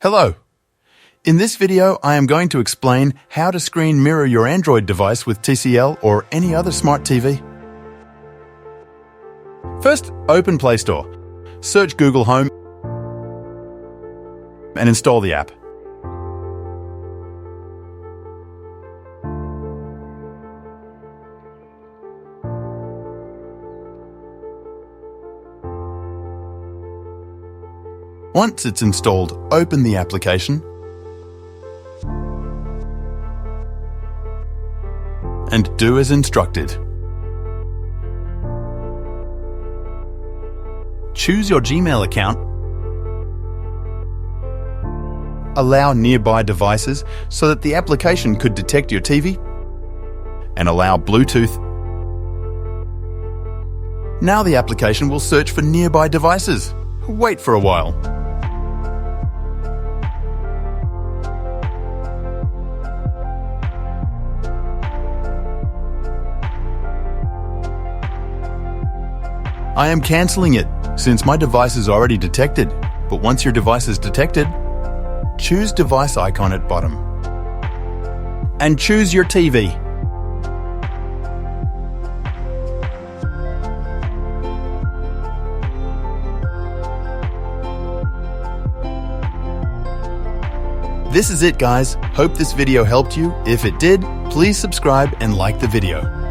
Hello. In this video, I am going to explain how to screen mirror your Android device with TCL or any other smart TV. First, open Play Store. Search Google Home and install the app. Once it's installed, open the application and do as instructed. Choose your Gmail account. Allow nearby devices so that the application could detect your TV, and allow Bluetooth. Now the application will search for nearby devices. Wait for a while. I am cancelling it since my device is already detected, but once your device is detected, choose device icon at bottom and choose your TV. This is it, guys. Hope this video helped you. If it did, please subscribe and like the video.